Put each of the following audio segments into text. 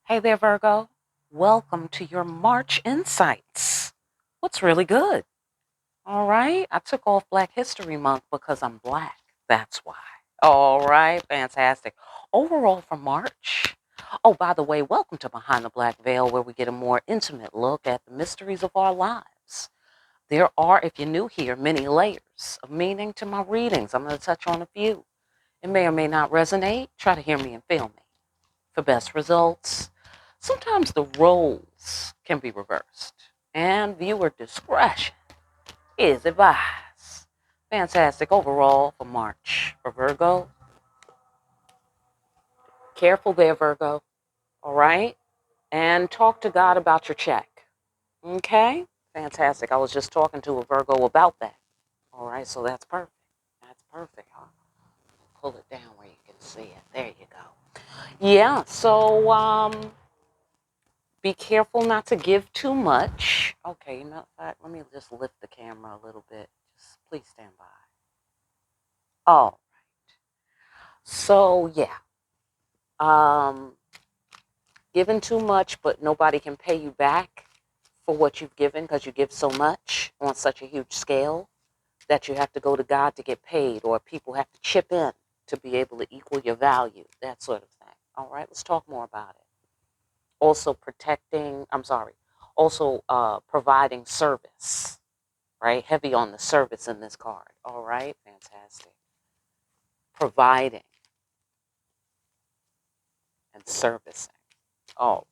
Hey there, Virgo. Welcome to your March Insights. What's really good? All right. I took off Black History Month because I'm black. That's why. All right. Fantastic. Overall for March. Oh, by the way, welcome to Behind the Black Veil, where we get a more intimate look at the mysteries of our lives. There are, if you're new here, many layers of meaning to my readings. I'm going to touch on a few. It may or may not resonate. Try to hear me and feel me. For best results, sometimes the roles can be reversed, and viewer discretion is advised. Fantastic overall for March for Virgo. Careful there, Virgo. All right? And talk to God about your check. Okay? Fantastic. I was just talking to a Virgo about that. All right, so that's perfect. That's perfect. I'll pull it down where you can see it. There you go. Yeah, so be careful not to give too much. Okay, you know what? Let me just lift the camera a little bit. Just please stand by. Oh, so yeah. Um, Giving too much, but nobody can pay you back for what you've given because you give so much on such a huge scale that you have to go to God to get paid, or people have to chip in to be able to equal your value. That sort of thing. All right, let's talk more about it. Also providing service, right? Heavy on the service in this card. All right, fantastic. Providing and servicing. All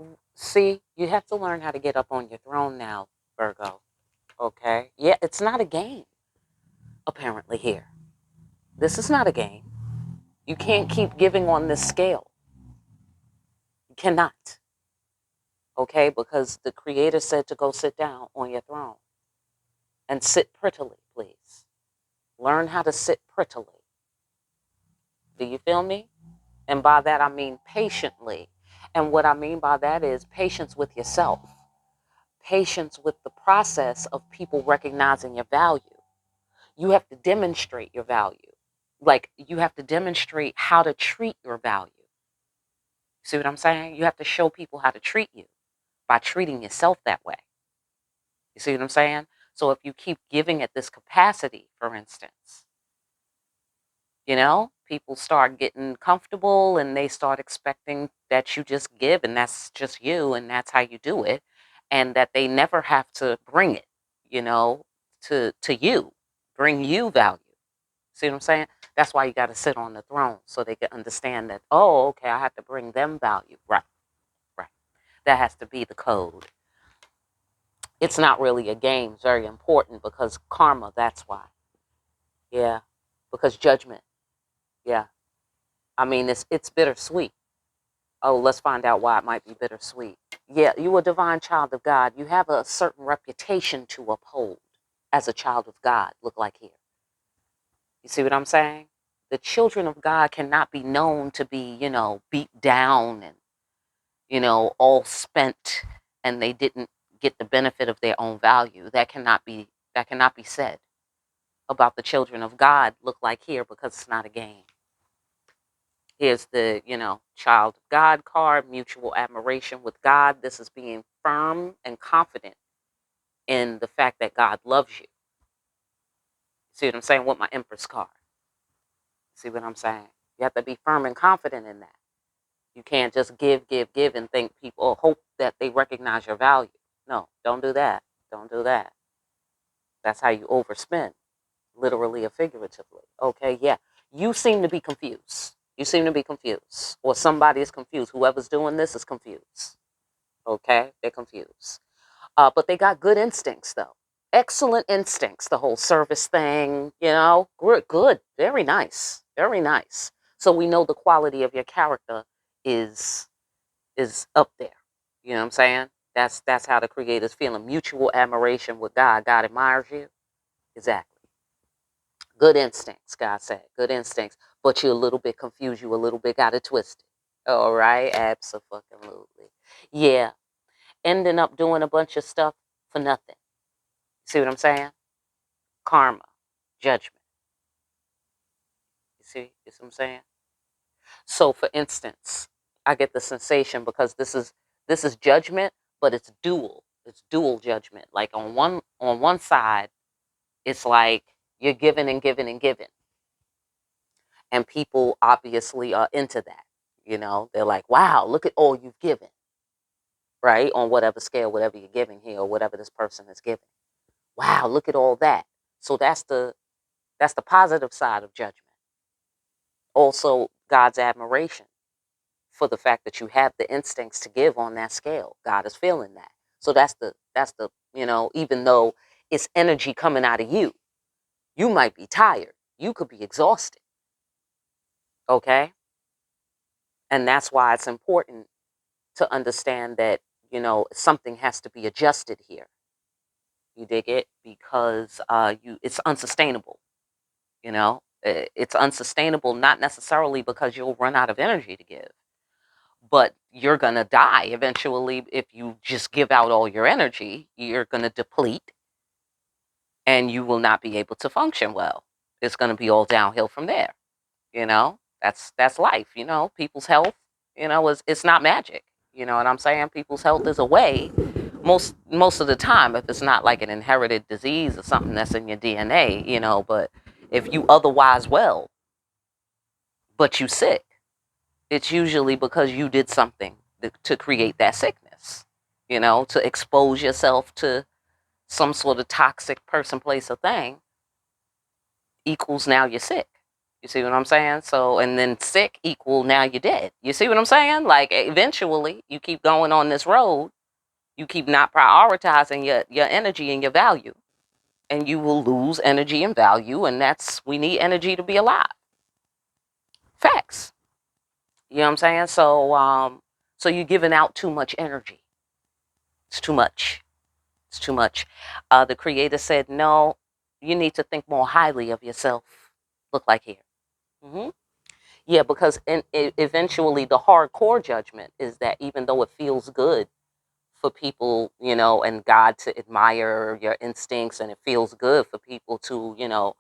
right. See, you have to learn how to get up on your throne now, Virgo. Okay? Yeah, it's not a game, apparently, here. This is not a game. You can't keep giving on this scale. You cannot. Okay? Because the Creator said to go sit down on your throne and sit prettily, please. Learn how to sit prettily. Do you feel me? And by that, I mean patiently. And what I mean by that is patience with yourself, patience with the process of people recognizing your value. You have to demonstrate your value. Like, you have to demonstrate how to treat your value. See what I'm saying? You have to show people how to treat you by treating yourself that way. You see what I'm saying? So if you keep giving at this capacity, for instance, people start getting comfortable and they start expecting that you just give and that's just you and that's how you do it. And that they never have to bring it, you know, to you, bring you value. See what I'm saying? That's why you got to sit on the throne so they can understand that, oh, okay, I have to bring them value. Right, right. That has to be the code. It's not really a game. It's very important because karma, that's why. Yeah. Because judgment. Yeah. I mean, it's bittersweet. Oh, let's find out why it might be bittersweet. Yeah, you a divine child of God. You have a certain reputation to uphold as a child of God, look like here. You see what I'm saying? The children of God cannot be known to be, beat down and, all spent and they didn't get the benefit of their own value. That cannot be said about the children of God, look like here, because it's not a game. Here's the, child of God card, mutual admiration with God. This is being firm and confident in the fact that God loves you. See what I'm saying? With my Empress card. See what I'm saying? You have to be firm and confident in that. You can't just give, and think people or hope that they recognize your value. No, don't do that. Don't do that. That's how you overspend, literally or figuratively. Okay, yeah. You seem to be confused. You seem to be confused. Or somebody is confused. Whoever's doing this is confused. Okay? They're confused. But they got good instincts, though. Excellent instincts, the whole service thing, good. Very nice. Very nice. So we know the quality of your character is up there. You know what I'm saying? That's how the creator's feeling. Mutual admiration with God. God admires you. Exactly. Good instincts, God said. Good instincts. But you're a little bit confused. You a little bit got it twisted. All right? Absolutely. Yeah. Ending up doing a bunch of stuff for nothing. See what I'm saying? Karma. Judgment. You see what I'm saying? So for instance, I get the sensation because this is judgment, but it's dual. It's dual judgment. Like on one side, it's like you're giving and giving and giving. And people obviously are into that. They're like, wow, look at all you've given, right? On whatever scale, whatever you're giving here, or whatever this person is giving. Wow, look at all that. So that's the positive side of judgment. Also, God's admiration for the fact that you have the instincts to give on that scale. God is feeling that. So that's the even though it's energy coming out of you, you might be tired. You could be exhausted. Okay? And that's why it's important to understand that, something has to be adjusted here. You dig it? Because it's unsustainable, It's unsustainable not necessarily because you'll run out of energy to give, but you're going to die eventually if you just give out all your energy. You're going to deplete and you will not be able to function well. It's going to be all downhill from there. That's life. People's health, it's not magic. You know what I'm saying? People's health is a way most of the time, if it's not like an inherited disease or something that's in your DNA, but if you otherwise well but you sick, it's usually because you did something to create that sickness, to expose yourself to some sort of toxic person, place, or thing, equals now you're sick. You see what I'm saying? So, and then sick equal now you're dead. You see what I'm saying? Like, eventually, you keep going on this road, you keep not prioritizing your energy and your value, and you will lose energy and value, and we need energy to be alive. Facts. You know what I'm saying? So you're giving out too much energy. It's too much. It's too much. The creator said, no, you need to think more highly of yourself. Look like here. hmm Yeah, because eventually the hardcore judgment is that even though it feels good for people, and God to admire your instincts, and it feels good for people to,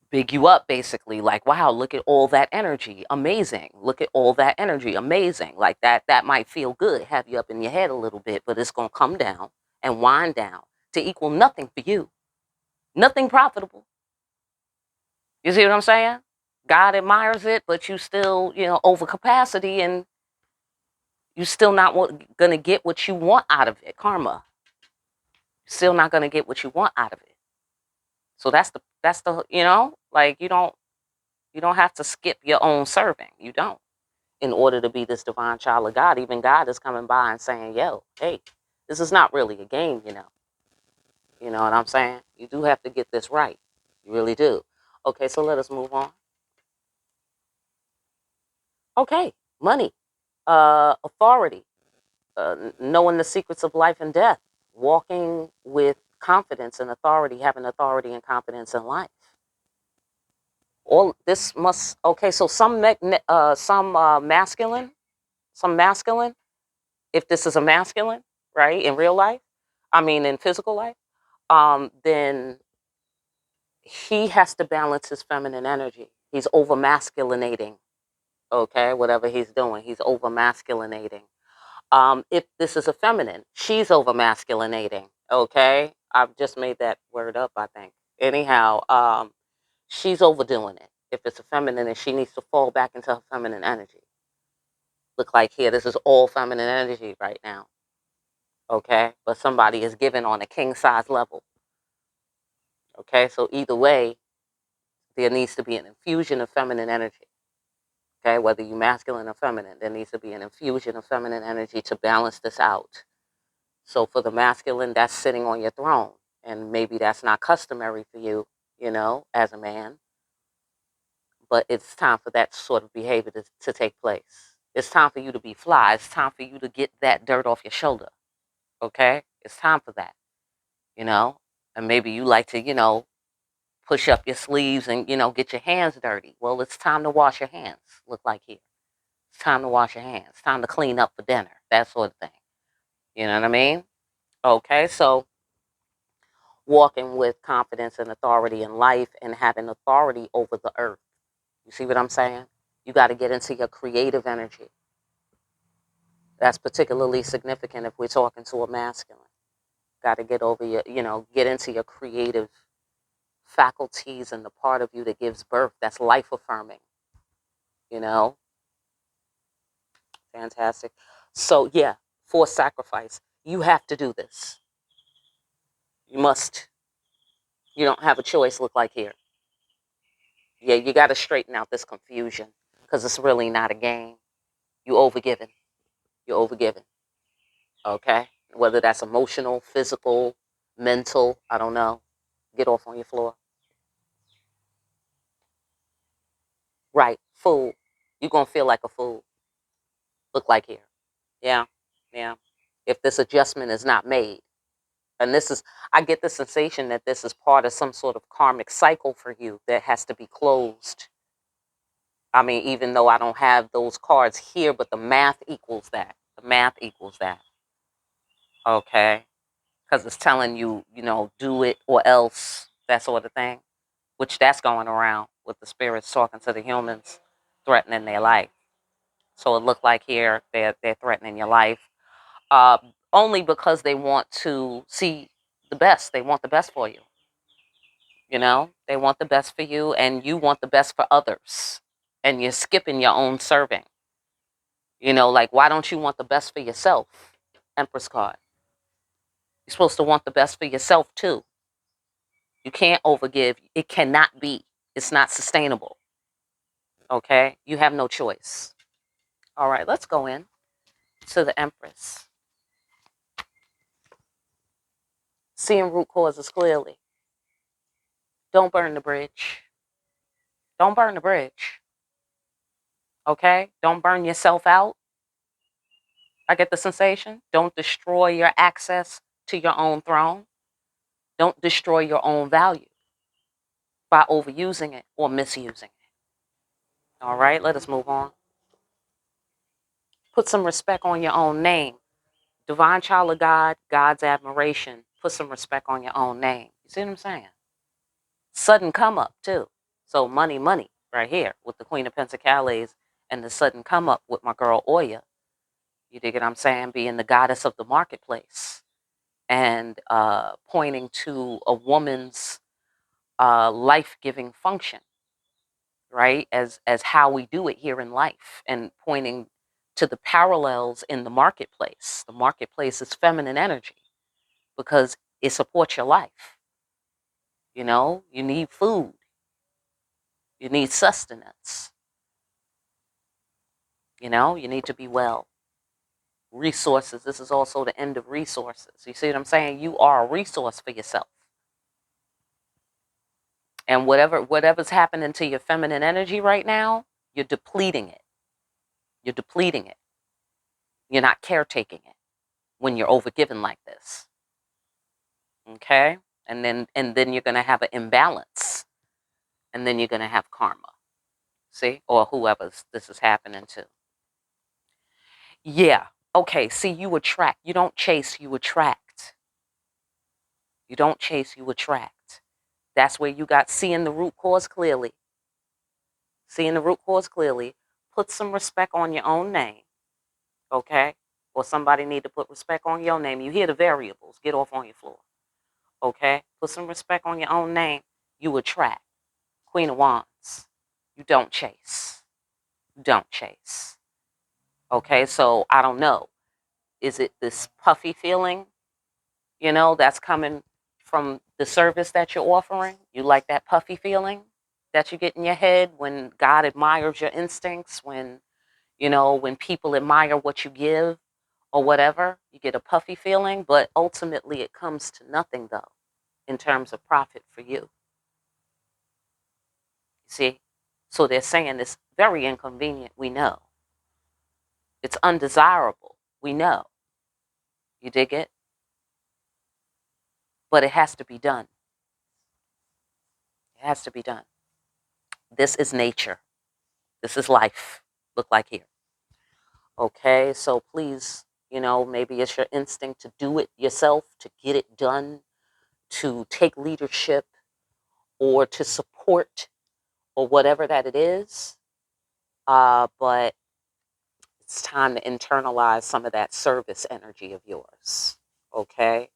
big you up, basically, like, wow, look at all that energy, amazing, look at all that energy, amazing, like that might feel good, have you up in your head a little bit, but it's going to come down and wind down to equal nothing for you, nothing profitable. You see what I'm saying? God admires it, but you still, over capacity, and you still not going to get what you want out of it. Karma, still not going to get what you want out of it. So that's the like, you don't have to skip your own serving. You don't. In order to be this divine child of God, even God is coming by and saying, yo, hey, this is not really a game. You know what I'm saying? You do have to get this right. You really do. Okay, so let us move on. Okay, money, authority, knowing the secrets of life and death, walking with confidence and authority, having authority and confidence in life. All this must, okay, so some masculine, if this is a masculine, right, in real life, I mean in physical life, then he has to balance his feminine energy. He's over masculinating, okay, whatever he's doing, he's over masculinating. If this is a feminine, she's over masculinating, okay? I've just made that word up, I think. Anyhow, she's overdoing it. If it's a feminine, and she needs to fall back into her feminine energy. Look like here, this is all feminine energy right now, okay? But somebody is giving on a king size level, okay? So either way, there needs to be an infusion of feminine energy, okay? Whether you're masculine or feminine, there needs to be an infusion of feminine energy to balance this out. So for the masculine, that's sitting on your throne, and maybe that's not customary for you, as a man, but it's time for that sort of behavior to take place. It's time for you to be fly. It's time for you to get that dirt off your shoulder, okay? It's time for that, you know? And maybe you like to, push up your sleeves and, get your hands dirty. Well, it's time to wash your hands, look like here. It's time to wash your hands. It's time to clean up for dinner, that sort of thing. You know what I mean? Okay, so walking with confidence and authority in life and having authority over the earth. You see what I'm saying? You got to get into your creative energy. That's particularly significant if we're talking to a masculine. Got to get over your, get into your creative faculties and the part of you that gives birth, that's life affirming, you know? Fantastic. So, yeah, forced sacrifice. You have to do this. You must. You don't have a choice, look like here. Yeah, you got to straighten out this confusion because it's really not a game. You overgiven. You're overgiven. Okay? Whether that's emotional, physical, mental, I don't know. Get off on your floor. Right. Fool. You're going to feel like a fool. Look like here. Yeah. Yeah. If this adjustment is not made. And this is, I get the sensation that this is part of some sort of karmic cycle for you that has to be closed. I mean, even though I don't have those cards here, but the math equals that. The math equals that. Okay? Because it's telling you, do it or else, that sort of thing. Which that's going around with the spirits talking to the humans, threatening their life. So it looked like here they're threatening your life. Only because they want to see the best. They want the best for you. They want the best for you, and you want the best for others. And you're skipping your own serving. Like, why don't you want the best for yourself? Empress card. You're supposed to want the best for yourself, too. You can't overgive. It cannot be. It's not sustainable. Okay? You have no choice. All right, let's go in to the Empress. Seeing root causes clearly. Don't burn the bridge. Don't burn the bridge. Okay? Don't burn yourself out. I get the sensation. Don't destroy your access to your own throne. Don't destroy your own value by overusing it or misusing it. All right, let us move on. Put some respect on your own name. Divine child of God, God's admiration. Put some respect on your own name. You see what I'm saying? Sudden come up, too. So money, right here with the Queen of Pentacles and the sudden come up with my girl Oya. You dig what I'm saying? Being the goddess of the marketplace and pointing to a woman's life-giving function, right? As how we do it here in life, and pointing to the parallels in the marketplace. The marketplace is feminine energy because it supports your life. You need food. You need sustenance. You need to be well. Resources. This is also the end of resources. You see what I'm saying? You are a resource for yourself. And whatever's happening to your feminine energy right now, you're depleting it. You're depleting it. You're not caretaking it when you're overgiven like this. Okay? And then you're gonna have an imbalance. And then you're gonna have karma. See? Or whoever's this is happening to. Yeah. Okay. See, you attract. You don't chase, you attract. You don't chase, you attract. That's where you got seeing the root cause clearly. Seeing the root cause clearly. Put some respect on your own name. Okay? Or somebody need to put respect on your name. You hear the variables. Get off on your floor. Okay? Put some respect on your own name. You attract. Queen of Wands. You don't chase. Don't chase. Okay? So I don't know. Is it this puffy feeling, that's coming from the service that you're offering? You like that puffy feeling that you get in your head when God admires your instincts, when people admire what you give or whatever, you get a puffy feeling, but ultimately it comes to nothing though, in terms of profit for you. See? So they're saying it's very inconvenient, we know. It's undesirable, we know. You dig it? But it has to be done. It has to be done. This is nature. This is life. Look like here. Okay, so please, maybe it's your instinct to do it yourself, to get it done, to take leadership, or to support, or whatever that it is. But it's time to internalize some of that service energy of yours. Okay.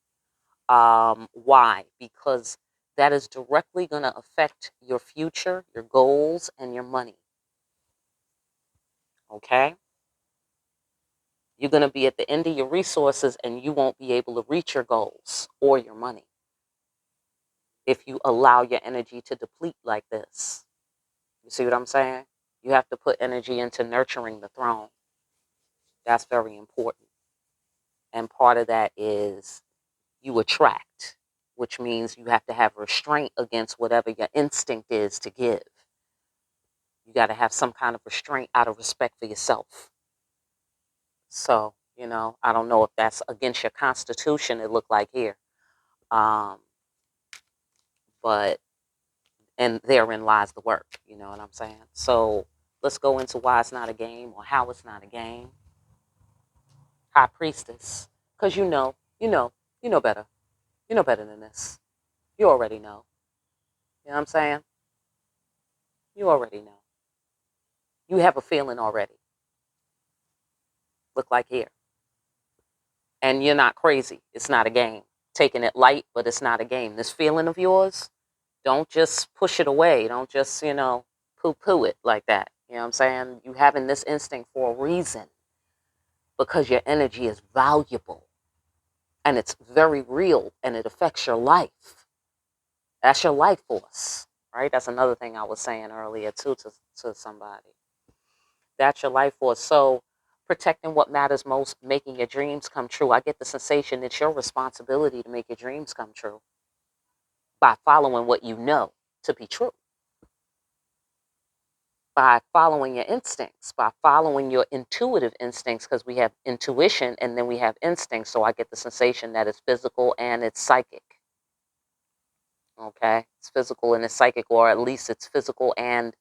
Why? Because that is directly going to affect your future, your goals, and your money. Okay. You're going to be at the end of your resources and you won't be able to reach your goals or your money if you allow your energy to deplete like this. You see what I'm saying? You have to put energy into nurturing the throne. That's very important. And part of that is you attract, which means you have to have restraint against whatever your instinct is to give. You got to have some kind of restraint out of respect for yourself. So, I don't know if that's against your constitution, it looked like here. Um, but, and therein lies the work, you know what I'm saying? So let's go into why it's not a game or how it's not a game. High priestess. Because you know better. You know better than this. You already know. You know what I'm saying? You already know. You have a feeling already. Look like here. And you're not crazy. It's not a game. Taking it light, but it's not a game. This feeling of yours, don't just push it away. Don't just, poo-poo it like that. You know what I'm saying? You having this instinct for a reason because your energy is valuable and it's very real and it affects your life. That's your life force, right? That's another thing I was saying earlier too to somebody. That's your life force. So protecting what matters most, making your dreams come true. I get the sensation it's your responsibility to make your dreams come true by following what you know to be true, by following your instincts, by following your intuitive instincts, because we have intuition and then we have instincts. So I get the sensation that it's physical and it's psychic. Okay? It's physical and it's psychic, or at least it's physical and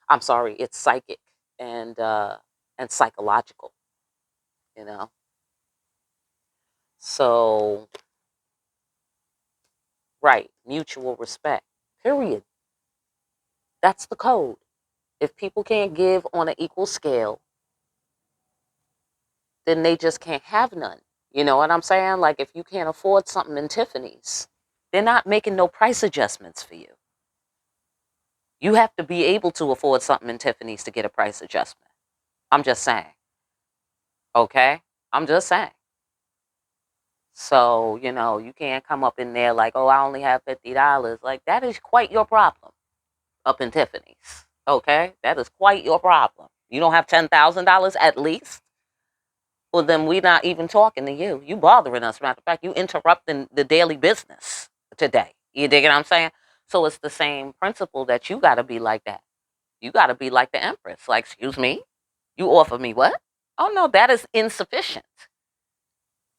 I'm sorry, it's psychic and psychological, you know. So, right, mutual respect. Period. That's the code. If people can't give on an equal scale, then they just can't have none. You know what I'm saying? Like if you can't afford something in Tiffany's, they're not making no price adjustments for you. You have to be able to afford something in Tiffany's to get a price adjustment. I'm just saying. Okay? I'm just saying. So, you can't come up in there like, oh, I only have $50. Like, that is quite your problem up in Tiffany's. Okay? That is quite your problem. You don't have $10,000 at least? Well, then we're not even talking to you. You bothering us. Matter of fact, you interrupting the daily business today. You dig what I'm saying? So it's the same principle that you got to be like that. You got to be like the Empress. Like, excuse me? You offer me what? Oh, no, that is insufficient.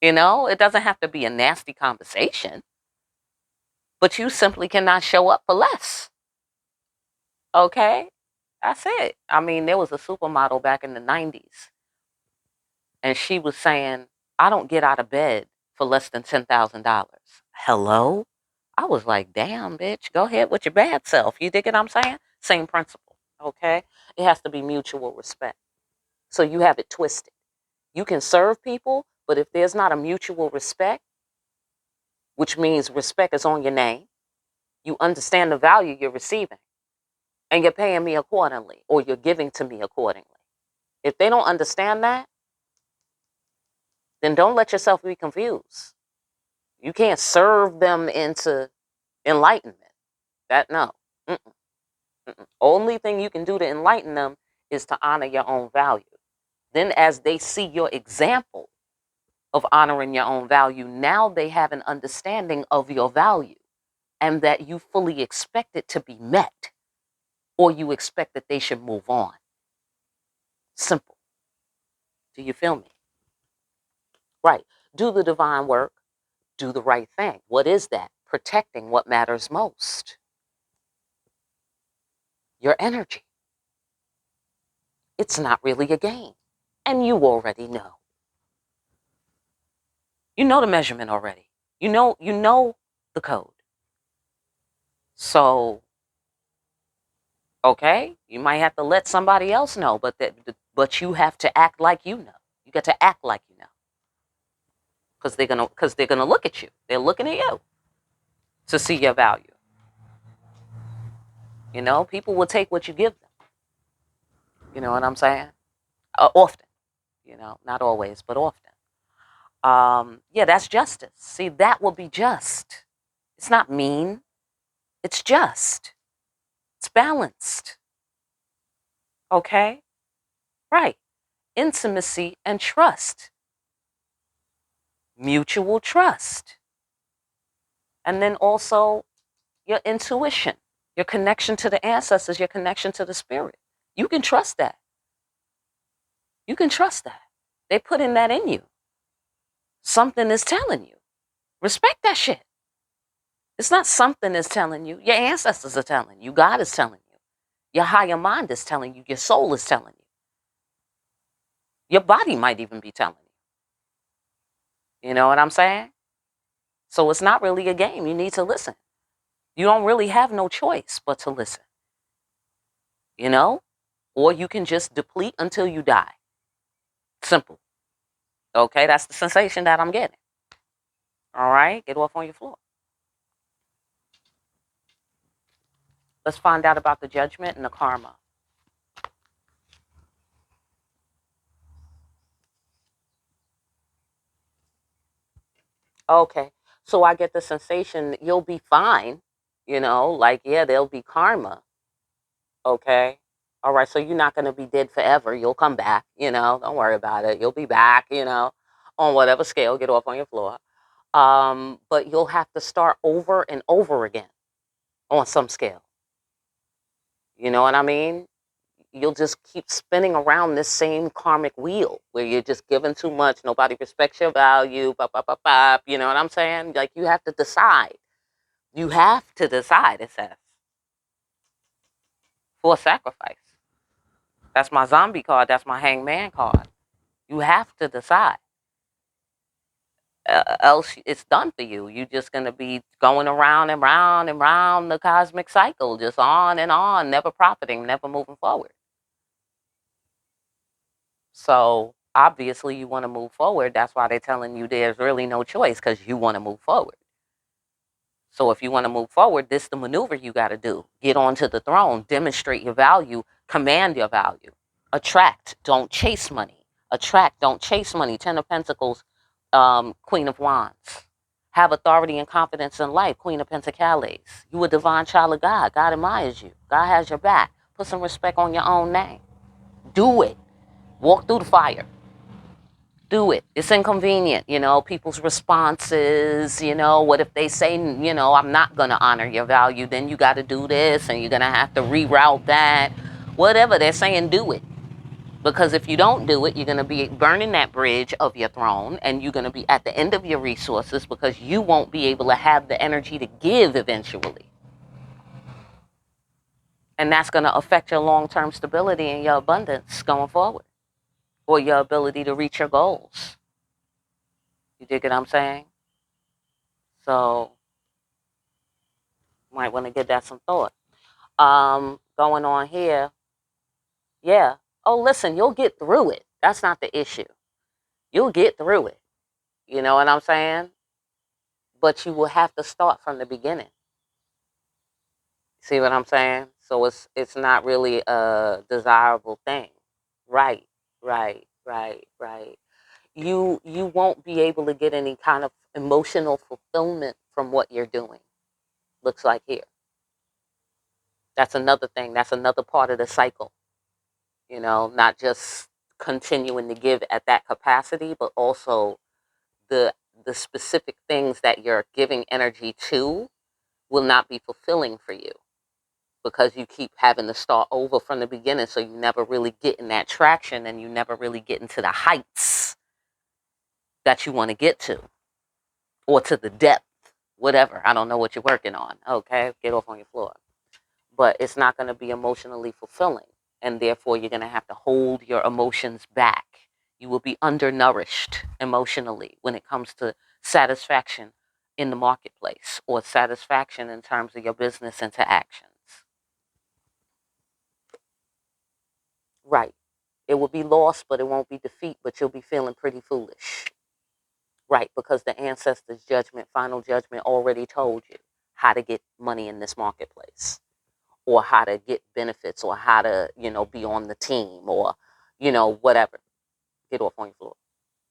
It doesn't have to be a nasty conversation, but you simply cannot show up for less. Okay? That's it. I mean, there was a supermodel back in the 90s, and she was saying, I don't get out of bed for less than $10,000. Hello? I was like, damn, bitch, go ahead with your bad self. You dig what I'm saying? Same principle. Okay? It has to be mutual respect. So you have it twisted. You can serve people, but if there's not a mutual respect, which means respect is on your name, you understand the value you're receiving, and you're paying me accordingly, or you're giving to me accordingly. If they don't understand that, then don't let yourself be confused. You can't serve them into enlightenment. That no. Mm-mm, mm-mm. Only thing you can do to enlighten them is to honor your own value. Then as they see your example of honoring your own value, now they have an understanding of your value and that you fully expect it to be met, or you expect that they should move on. Simple. Do you feel me? Right. Do the divine work. Do the right thing. What is that? Protecting what matters most. Your energy. It's not really a game. And you already know. You know the measurement already. You know the code. So Okay? You might have to let somebody else know, but you have to act like you know. You got to act like you know. Because they're gonna look at you. They're looking at you to see your value. You know, people will take what you give them. You know what I'm saying? Often. You know, not always, but often. Yeah, that's justice. See, that will be just. It's not mean. It's just. It's balanced. Okay? Right. Intimacy and trust. Mutual trust. And then also your intuition, your connection to the ancestors, your connection to the spirit. You can trust that. You can trust that. They put in that in you. Something is telling you. Respect that shit. It's not something is telling you. Your ancestors are telling you. God is telling you. Your higher mind is telling you. Your soul is telling you. Your body might even be telling you. You know what I'm saying? So it's not really a game. You need to listen. You don't really have no choice but to listen. You know? Or you can just deplete until you die. Simple. Okay, that's the sensation that I'm getting. All right, get off on your floor. Let's find out about the judgment and the karma. Okay, so I get the sensation that you'll be fine. You know, like, yeah, there'll be karma. Okay. All right, so you're not going to be dead forever. You'll come back. You know, don't worry about it. You'll be back, you know, on whatever scale, get off on your floor. But you'll have to start over and over again on some scale. You know what I mean? You'll just keep spinning around this same karmic wheel where you're just giving too much, nobody respects your value, bop, bop, bop, bop, you know what I'm saying? Like, you have to decide. You have to decide, it says, for sacrifice. That's my zombie card. That's my hangman card. You have to decide. Else it's done for you. You're just going to be going around and round and round the cosmic cycle, just on, never profiting, never moving forward. So obviously you want to move forward. That's why they're telling you there's really no choice, because you want to move forward. So if you want to move forward, this is the maneuver you got to do. Get onto the throne, demonstrate your value, command your value. Attract, don't chase money. Attract, don't chase money. Ten of Pentacles, Queen of Wands. Have authority and confidence in life, Queen of Pentacles. You a divine child of God. God admires you. God has your back. Put some respect on your own name. Do it. Walk through the fire. Do it. It's inconvenient, you know, people's responses, you know, what if they say, you know, I'm not going to honor your value, then you got to do this and you're going to have to reroute that. Whatever they're saying, do it. Because if you don't do it, you're going to be burning that bridge of your throne, and you're going to be at the end of your resources because you won't be able to have the energy to give eventually. And that's going to affect your long-term stability and your abundance going forward, or your ability to reach your goals. You dig what I'm saying? So might want to give that some thought. Going on here, yeah. Oh, listen, you'll get through it. That's not the issue. You'll get through it. You know what I'm saying? But you will have to start from the beginning. See what I'm saying? So it's not really a desirable thing. Right, right. You won't be able to get any kind of emotional fulfillment from what you're doing. Looks like here. That's another thing. That's another part of the cycle. You know, not just continuing to give at that capacity, but also the the specific things that you're giving energy to will not be fulfilling for you, because you keep having to start over from the beginning, so you never really get in that traction, and you never really get into the heights that you want to get to, or to the depth, whatever. I don't know what you're working on. Okay, get off on your floor. But it's not going to be emotionally fulfilling, and therefore you're going to have to hold your emotions back. You will be undernourished emotionally when it comes to satisfaction in the marketplace, or satisfaction in terms of your business interactions. Right. It will be loss, but it won't be defeat, but you'll be feeling pretty foolish. Right, because the ancestors' judgment, final judgment, already told you how to get money in this marketplace, or how to get benefits, or how to, be on the team, or, whatever. Get off on your floor.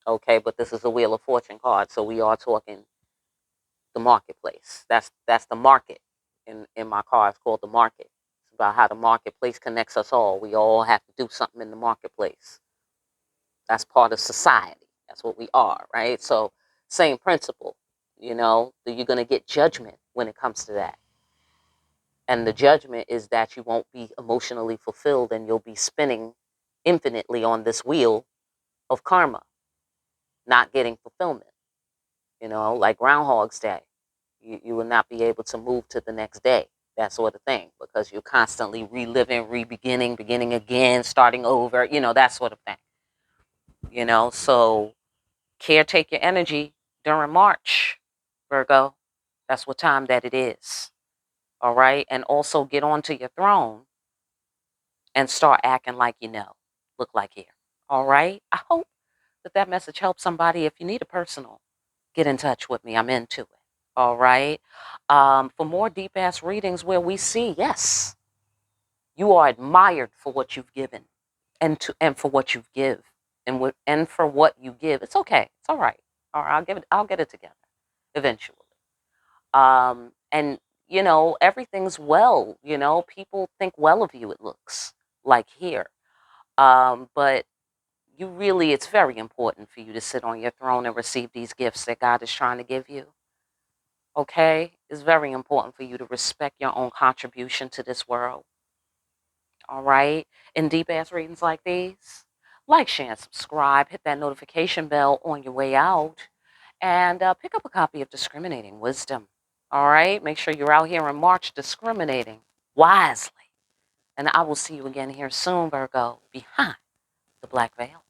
Okay, but this is a Wheel of Fortune card, so we are talking the marketplace. That's the market in my card. It's called the market. It's about how the marketplace connects us all. We all have to do something in the marketplace. That's part of society. That's what we are, right? So same principle. You're going to get judgment when it comes to that. And the judgment is that you won't be emotionally fulfilled, and you'll be spinning infinitely on this wheel of karma, not getting fulfillment, like Groundhog's Day. You will not be able to move to the next day, that sort of thing, because you're constantly reliving, beginning again, starting over, that sort of thing. So caretake your energy during March, Virgo. That's what time that it is. All right. And also get onto your throne and start acting like look like here. All right. I hope that message helps somebody. If you need a personal, get in touch with me. I'm into it. All right. For more deep ass readings where we see, yes, you are admired for what you've given, and for what you give, and for what you give. It's okay. It's all right. All right. I'll get it together eventually. And everything's well. People think well of you. It looks like here. But it's very important for you to sit on your throne and receive these gifts that God is trying to give you. Okay? It's very important for you to respect your own contribution to this world. All right? In deep ass readings like these, like, share, and subscribe. Hit that notification bell on your way out. And pick up a copy of Discriminating Wisdom. All right? Make sure you're out here in March discriminating wisely. And I will see you again here soon, Virgo, behind the black veil.